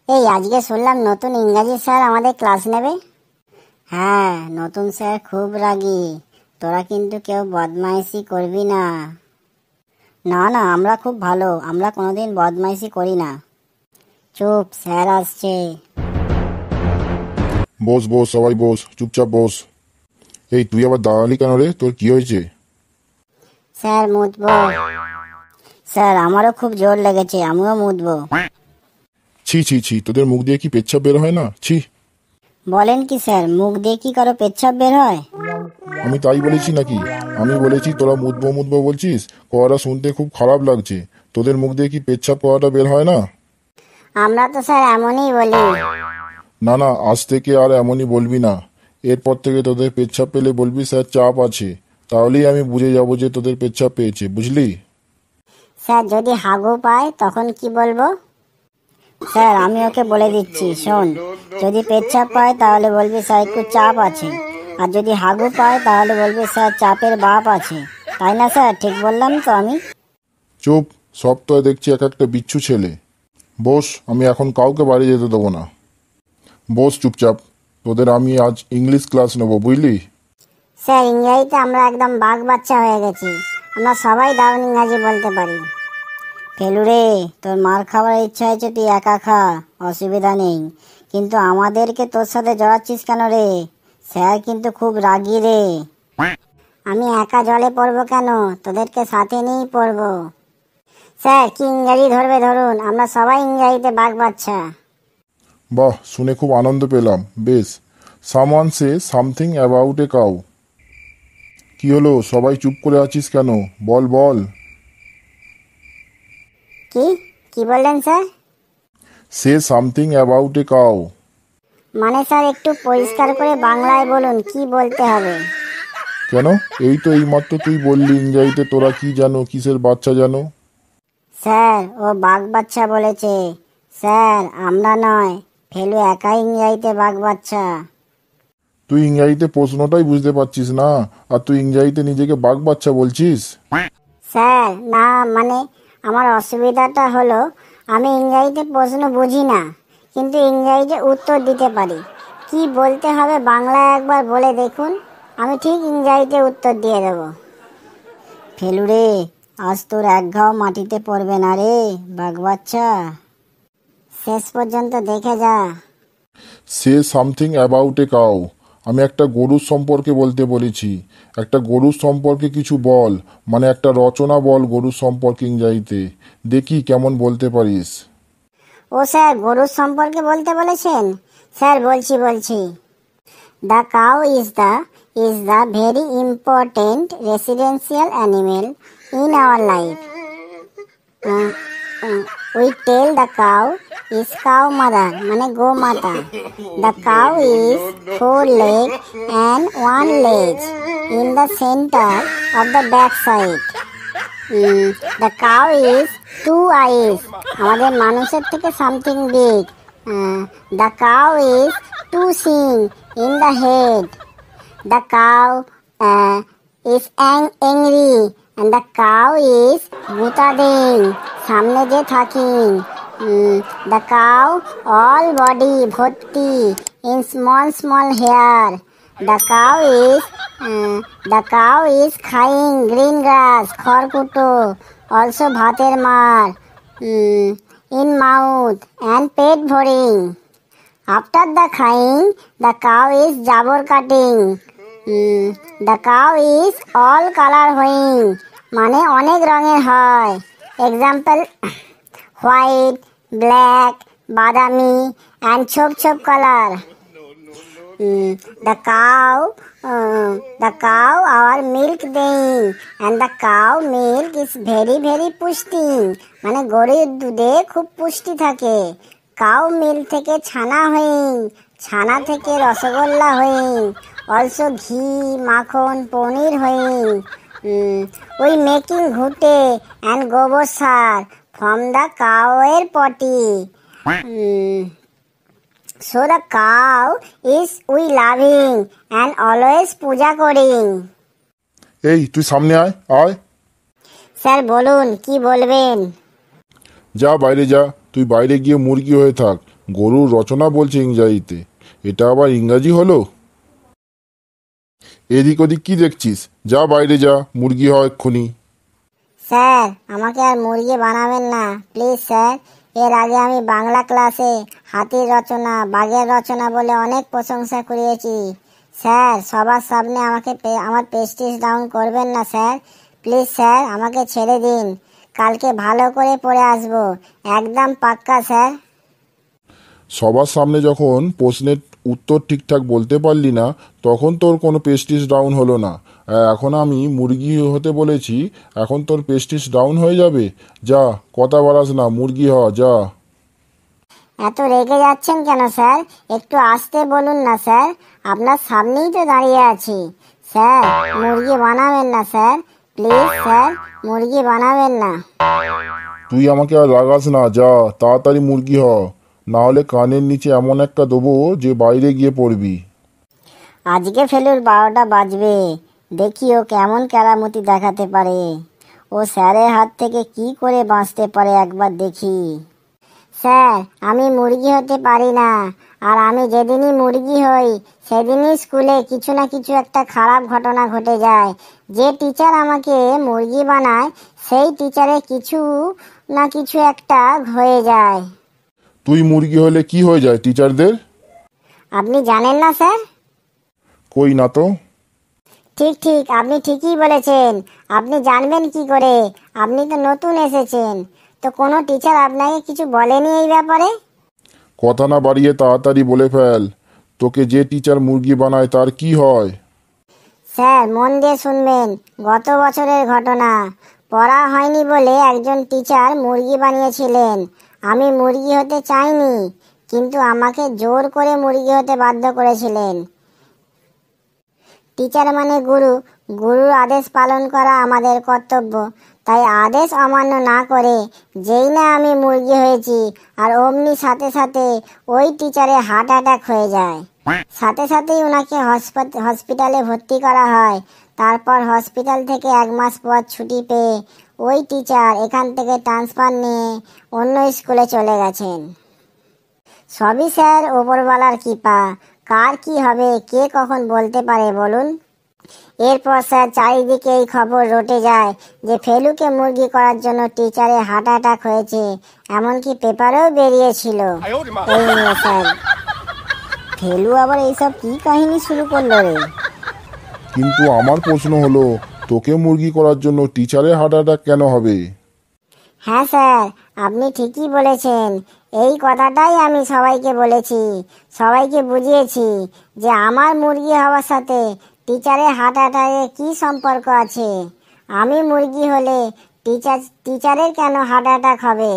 এই আজকে শুনলাম নতুন ইংরাজি স্যার আমাদের ক্লাস নেবে। হ্যাঁ, নতুন স্যার খুব রাগী। তোরা কিন্তু কেউ বদমাইশি করবি না। না না, আমরা খুব ভালো, আমরা কোনোদিন বদমাইশি করি না। চুপ, স্যার আসছে। বস বস, সবাই বস, চুপচাপ বস। এই তুই আবার দাঁড়ালি কেন রে? তোর কি হয়েছে? স্যার মুতবো। স্যার আমারও খুব জোর লেগেছে, আমিও মুতবো। ছি ছি ছি, তোদের মুখ দিয়ে কি পেচ্ছাপ বের হয় না? ছি। বলেন কি স্যার, মুখ দিয়ে কি কারো পেচ্ছাপ বের হয়? আমি তাই বলেছি নাকি? আমি বলেছি তোরা মুতবো মুতবো বলছিস, কথাটা শুনতে খুব খারাপ লাগছে। তোদের মুখ দিয়ে কি পেচ্ছাপ কথাটা বের হয় না? আমরা তো স্যার এমনই বলি। না না, আজ থেকে আর এমনই বলবি না। এরপর থেকে তোদের পেচ্ছাপ পেলে বলবি স্যার চাপ আছে, তাহলেই আমি বুঝে যাবো যে তোদের পেচ্ছাপ পেয়েছে, বুঝলি? স্যার যদি হাগু পায় তখন কি বলবো? স্যার আমি ওকে বলে দিচ্ছি, শোন, যদি পেচ্ছাপ পায় তাহলে বলবি স্যার একটু চাপ আছে, আর যদি হাগু পায় তাহলে বলবি স্যার চাপের বাপ আছে। তাই না স্যার? ঠিক বললাম তো আমি? চুপ, সব তো দেখছি এক একটা বিচ্ছু ছেলে। বস, আমি এখন কাউকে বাড়ি যেতে দেবো না। বস চুপচাপ। তোদের আমি আজ ইংলিশ ক্লাস নেবো, বুঝলি? স্যার ইংরাজিতে আমরা একদম বাঘ বাচ্চা হয়ে গেছি, আমরা সবাই দারুণ ইংরাজি বলতে পারি। ফেলুরে, তোর মার খাওয়ার ইচ্ছা হয়েছে তুই একা খা, অসুবিধা নেই, কিন্তু আমাদেরকে তোর সাথে জড়াচ্ছিস কেন রে? স্যার কিন্তু খুব রাগী রে। আমি একা জলে পড়বো কেন? তোদেরকে সাথে নিয়েই পড়বো। স্যার কি ইংরাজি ধরবে ধরুন, আমরা সবাই ইংরাজিতে বাঘ বাচ্চা। বাহ, শুনে খুব আনন্দ পেলাম। বেশ। Someone say something about a cow. কি হলো, সবাই চুপ করে আছিস কেন? বল বল। কি কি বললেন sir? Say something about a cow. মানে স্যার একটু পরিষ্কার করে বাংলায় বলুন, কি বলতে হবে? কেন? এই তো এইমাত্র তুই বললি ইংরাজিতে তোরা কি জানো, কিসের বাচ্চা জানো। স্যার ও বাঘ বাচ্চা বলেছে। স্যার আমরা নয়, ফেলু একাই ইংরাজিতে বাঘ বাচ্চা। তুই ইংরাজিতে প্রশ্নটাই বুঝতে পারছিস না, আর তুই ইংরাজিতে নিজেকে বাঘ বাচ্চা বলছিস? স্যার না, মানে আমার অসুবিধাটা হলো আমি ইংরাজিতে প্রশ্ন বুঝি না, কিন্তু ইংরাজিতে উত্তর দিতে পারি। কি বলতে হবে বাংলায় একবার বলে দেখুন, আমি ঠিক ইংরাজিতে উত্তর দিয়ে দেবো। ফেলুরে, আজ তোর এক ঘাও মাটিতে পড়বে না রে বাঘ বাচ্চা, শেষ পর্যন্ত দেখে যা। Say something about a cow. আমি একটা গরুর সম্পর্কে বলতে বলেছি। একটা গরুর সম্পর্কে কিছু বল, মানে একটা রচনা বল গরুর সম্পর্কে ইংরাজিতে। দেখি কেমন বলতে পারিস। ও স্যার গরুর সম্পর্কে বলতে বলেছেন? স্যার বলছি। The cow is the very important residential animal in our life. We tell the cow is cow mother, মানে গো মাতা। The cow is 4 leg and 1 leg in the center of the back side. The cow is 2 eyes, আমাদের মানুষের থেকে something big. The cow is 2 sing in the head. The cow is angry and the cow is ভূতাদিং, সামনে যে থাকিং। The cow all body ভর্তি in small hair. The cow is খাইং green grass, খড়কুটো, also ভাতের মার, in mouth and পেট ভরিং. After the খাইং, the cow is জাবর কাটিং. The cow is all color হইং, মানে অনেক রঙের হয়। এক্সাম্পল হোয়াইট, ব্ল্যাক, বাদামি and ছোপ colour. The cow our milk দেইং and the cow milk is very পুষ্টি, মানে গরুর দুধে খুব পুষ্টি থাকে। কাউ মিল্ক থেকে ছানা হইং, ছানা থেকে রসগোল্লা হইং, অলসো ঘি, মাখন, পনির হইং। উই মেকিং ঘুটে অ্যান্ড গোবর সার ফ্রম দ্য কাউ এর পটি। So the cow is we loving and always পূজা করিং. এই তুই সামনে আয় আয়। স্যার বলুন, কি বলবেন? যা বাইরে যা, তুই বাইরে গিয়ে মুরগি হয়ে থাক। গরুর রচনা বলছে ইংরাজিতে, এটা আবার ইংরাজি হলো? এদিক ওদিক কি দেখছিস? যা বাইরে যা, মুরগি হয় এক্ষুনি। স্যার, আমাকে আর মুরগি বানাবেন না প্লিজ স্যার। এর আগে আমি বাংলা ক্লাসে হাতির রচনা, বাঘের রচনা বলে অনেক প্রশংসা করিয়েছি। স্যার, সবার সামনে আমার প্রেস্টিজ ডাউন করবেন না স্যার। প্লিজ স্যার, আমাকে ছেড়ে দিন। কালকে ভালো করে পড়ে আসবো, একদম পাক্কা স্যার। সবার সামনে যখন প্রশ্নের উত্তর ঠিকঠাক বলতে পারলি না, তখন তোর কোনো প্রেস্টিজ ডাউন হলো না। আর এখন আমি মুরগি হতে বলেছি, এখন তোর প্রেস্টিজ ডাউন হয়ে যাবে? যা, কথা বাড়াস না, মুরগি হ, যা। এত রেগে যাচ্ছেন কেন স্যার? একটু আসতে বলুন না স্যার, আপনার সামনেই তো দাঁড়িয়ে আছি। স্যার, মুরগি বানাবেন না স্যার, প্লিজ স্যার, মুরগি বানাবেন না। তুই আমাকে আর রাগাস না, যা তাড়াতাড়ি মুরগি হ, না হলে কানের নিচে এমন একটা দেবো যে বাইরে গিয়ে পড়বি। আজকে ফেলুর 12টা বাজবে, দেখি ও কেমন কেরামতি দেখাতে পারে। ও স্যারের হাত থেকে কি করে বাঁচতে পারে একবার দেখি। স্যার, আমি মুরগি হতে পারি না। আর আমি যেদিনই মুরগি হই সেদিনই স্কুলে কিছু না কিছু একটা খারাপ ঘটনা ঘটে যায়। যে টিচার আমাকে মুরগি বানায় সেই টিচারের কিছু না কিছু একটা হয়ে যায়। তুই মুরগি হলে কি হয়ে যায় টিচারদের? আপনি জানেন না স্যার? কই না তো। ঠিক ঠিক, আপনি ঠিকই বলেছেন। আপনি জানবেন কি করে? আপনি তো নতুন এসেছেন। তো কোনো টিচার আপনাকে কিছু বলেনি এই ব্যাপারে? কথা না বাড়িয়ে তাড়াতাড়ি বলে ফেল, তোকে যে টিচার মুরগি বানায় তার কি হয়? স্যার, মন দিয়ে শুনবেন। গত বছরের ঘটনা। পড়া হয়নি বলে একজন টিচার মুরগি বানিয়েছিলেন। আমি মুরগি হতে চাইনি, কিন্তু আমাকে জোর করে মুরগি হতে বাধ্য করেছিলেন। টিচার মানে গুরু, গুরুর আদেশ পালন করা আমাদের কর্তব্য। তাই আদেশ অমান্য না করে যেই না আমি মুরগি হয়েছি, আর অমনি সাথে সাথে ওই টিচারের হার্ট অ্যাটাক হয়ে যায়। সাথে সাথেই ওনাকে হসপিটালে ভর্তি করা হয়। তারপর হসপিটাল থেকে 1 মাস পর ছুটি পেয়ে ওই টিচার এখান থেকে ট্রান্সফার নিয়ে অন্য স্কুলে চলে গেছেন। সবই স্যার ওপরওয়ালার কৃপা। কার কি হবে কে কখন বলতে পারে বলুন? এরপর স্যার চারিদিকে এই খবর রটে যায় যে ফেলুকে মুরগি করার জন্য টিচারের হার্ট অ্যাটাক হয়েছে। এমনকি পেপারেও বেরিয়েছিল এই নিয়ে স্যার। ফেলু আবার এইসব কি কাহিনী শুরু করলো রে? কিন্তু আমার প্রশ্ন হলো, তোকে মুরগি করার জন্য টিচারের হার্ট অ্যাটাক কেন হবে? হ্যাঁ স্যার, আপনি ঠিকই বলেছেন। এই কথাটাই আমি সবাইকে বলেছি, সবাইকে বুঝিয়েছি যে আমার মুরগি হওয়ার সাথে টিচারের হার্ট অ্যাটাকের কী সম্পর্ক আছে। আমি মুরগি হলে টিচারের কেন হার্ট অ্যাটাক হবে?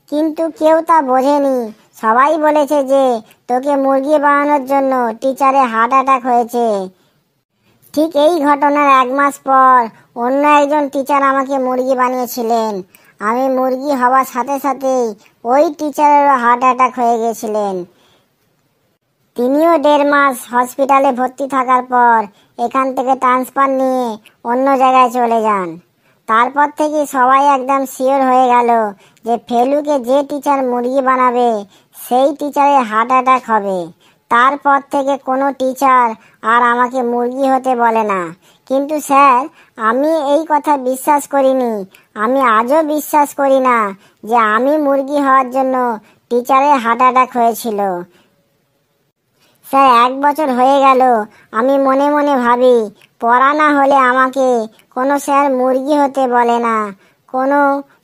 কিন্তু কেউ তা বোঝেনি। সবাই বলেছে যে তোকে মুরগি বানানোর জন্য টিচারের হার্ট অ্যাটাক হয়েছে। ঠিক এই ঘটনার 1 মাস পর অন্য একজন টিচার আমাকে মুরগি বানিয়েছিলেন। আমি মুরগি হওয়ার সাথে সাথেই ওই টিচারেরও হার্ট অ্যাটাক হয়ে গেছিলেন। তিনিও 1.5 মাস হসপিটালে ভর্তি থাকার পর এখান থেকে ট্রান্সফার নিয়ে অন্য জায়গায় চলে যান। তারপর থেকে সবাই একদম শিওর হয়ে গেল যে ফেলুকে যে টিচার মুরগি বানাবে সেই টিচারের হার্ট অ্যাটাক হবে। তারপর থেকে কোনো টিচার আর আমাকে মুরগি হতে বলে না। কিন্তু স্যার, আমি এই কথা বিশ্বাস করিনি। আমি আজও বিশ্বাস করি না যে আমি মুরগি হওয়ার জন্য টিচারের হার্ট অ্যাটাক হয়েছিল। স্যার, 1 বছর হয়ে গেল আমি মনে মনে ভাবি পড়া না হলে আমাকে কোনো স্যার মুরগি হতে বলে না। কোনো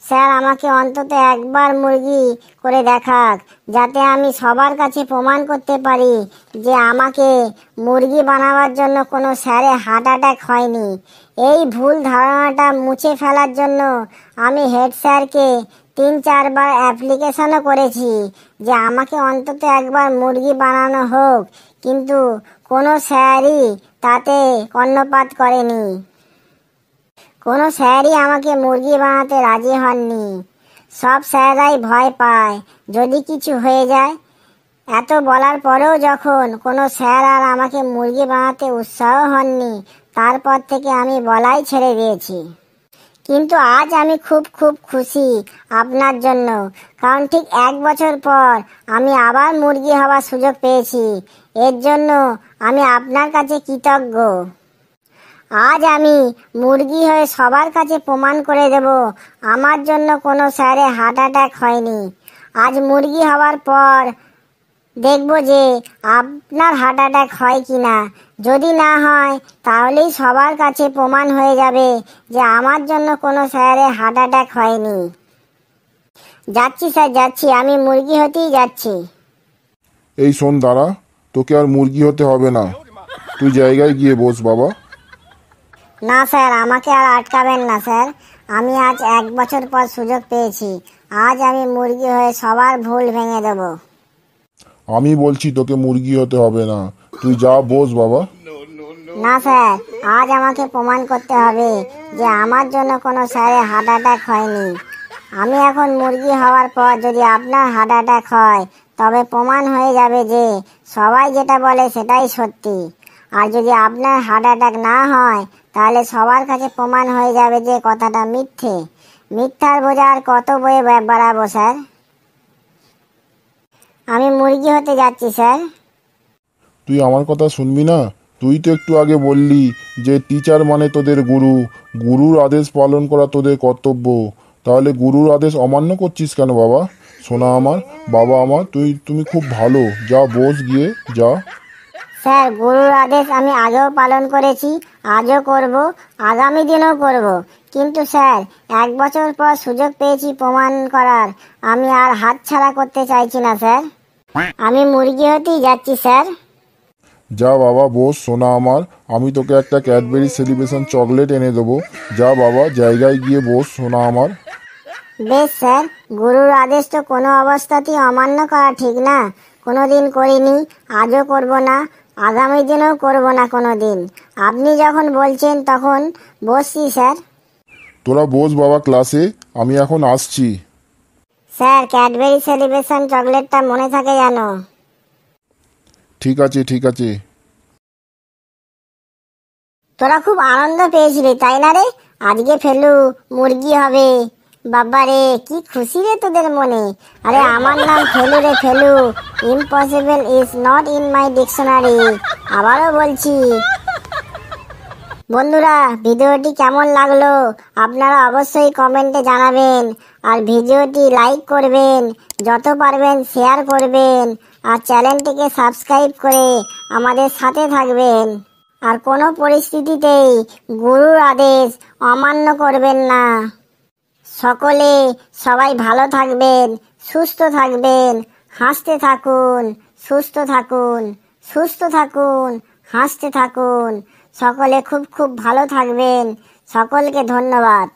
স্যার আমাকে অন্তত একবার মুরগি করে দেখাক, যাতে আমি সবার কাছে প্রমাণ করতে পারি যে আমাকে মুরগি বানাবার জন্য কোনো স্যারের হার্ট অ্যাটাক হয়নি। এই ভুল ধারণাটা মুছে ফেলার জন্য আমি হেড স্যারকে 3-4 বার অ্যাপ্লিকেশনও করেছি যে আমাকে অন্তত একবার মুরগি বানানো হোক, কিন্তু কোনো স্যারই তাতে কর্ণপাত করেনি। কোনো স্যারই আমাকে মুরগি বানাতে রাজি হননি। সব স্যাররাই ভয় পায় যদি কিছু হয়ে যায়। এত বলার পরেও যখন কোনো স্যার আর আমাকে মুরগি বানাতে উৎসাহ হননি, তারপর থেকে আমি বলাই ছেড়ে দিয়েছি। কিন্তু আজ আমি খুব খুব খুশি আপনার জন্য, কারণ ঠিক 1 বছর পর আমি আবার মুরগি হওয়ার সুযোগ পেয়েছি। এর জন্য আমি আপনার কাছে কৃতজ্ঞ। আজ আমি মুরগি হয়ে সবার কাছে প্রমাণ করে দেব আমার জন্য কোনো স্যারে হার্ট অ্যাটাক হয়নি। আজ মুরগি হওয়ার পর দেখব যে আপনার হার্ট অ্যাটাক হয় কি না। যদি না হয় তাহলেই সবার কাছে প্রমাণ হয়ে যাবে যে আমার জন্য কোনো স্যারের হার্ট অ্যাটাক হয়নি। যাচ্ছি স্যার, যাচ্ছি, আমি মুরগি হতেই যাচ্ছি। এই শোন দাঁড়া, তোকে আর মুরগি হতে হবে না, তুই জায়গায় গিয়ে বস বাবা। না স্যার, আমাকে আর আটকাবেন না স্যার। আমি আজ 1 বছর পর সুযোগ পেয়েছি। আজ আমি মুরগি হয়ে সবার ভুল ভেঙে দেব। আমি বলছি তোকে মুরগি হতে হবে না, তুই যা বস বাবা। না স্যার, আজ আমাকে প্রমাণ করতে হবে যে আমার জন্য কোনো স্যারের হার্ট অ্যাটাক হয়নি। আমি এখন মুরগি হওয়ার পর যদি আপনার হার্ট অ্যাটাক হয় তবে প্রমাণ হয়ে যাবে যে সবাই যেটা বলে সেটাই সত্যি। আর যদি আপনার হার্ট অ্যাটাক না হয় তাহলে সবার কাছে প্রমাণ হয়ে যাবে যে কথাটা মিথ্যে। মিথ্যার বোঝা আর কত বয়ে বাড়াবো স্যার। আমি মুরগি হতে যাচ্ছি স্যার। তুই আমার কথা শুনবি না? তুই তো একটু আগে বললি যে টিচার মানে তোদের গুরু, গুরুর আদেশ পালন করা তোদের কর্তব্য। তাহলে গুরুর আদেশ অমান্য করছিস কেন বাবা? সোনা আমার, বাবা আমার, তুমি খুব ভালো, যা বস গিয়ে যা। স্যার, গুরুর আদেশ আমি আগেও পালন করেছি, আজও করব, আগামী দিনেও করব। কিন্তু স্যার, 1 বছর পর সুযোগ পেয়েছি প্রমাণ করার, আমি আর হাতছাড়া করতে চাইছি না স্যার। আমি মুরগি হতেই যাচ্ছি স্যার। যা বাবা বস সোনা আমার, আমি তোকে একটা ক্যাডবেরি সেলিব্রেশন চকলেট এনে দেবো। যা বাবা, জায়গায় গিয়ে বস সোনা আমার। বেশ স্যার, গুরুর আদেশ তো কোনো অবস্থাতেই অমান্য করা ঠিক না। কোনো দিন করিনি, আজও করব না, আগামী দিনেও করব না কোনো দিন। আপনি যখন বলছেন তখন বসছি স্যার। তোরা বস বাবা ক্লাসে, আমি এখন আসছি। স্যার, ক্যাডবেরি সেলিব্রেশন চকলেটটা মনে থাকে যেন। ঠিক আছে ঠিক আছে। তোরা খুব আনন্দ পেয়েছিলি তাই না রে? আজকে ফেলু মুরগি হবে। বাবা রে, কি খুশি রে তোদের মনে। আরে আমার নাম ফেলু রে, Felu. Impossible is not in my dictionary. আবারও বলছি। বন্ধুরা, ভিডিওটি কেমন লাগলো আপনারা অবশ্যই কমেন্টে জানাবেন। আর ভিডিওটি লাইক করবেন, যত পারবেন শেয়ার করবেন, আর চ্যানেলটিকে সাবস্ক্রাইব করে আমাদের সাথে থাকবেন। আর কোনো পরিস্থিতিতেই গুরুর আদেশ অমান্য করবেন না। সকলে সবাই ভালো থাকবেন, সুস্থ থাকবেন, হাসতে থাকুন, সুস্থ থাকুন, সুস্থ থাকুন, হাসতে থাকুন। সকলে খুব খুব ভালো থাকবেন। সকলকে ধন্যবাদ।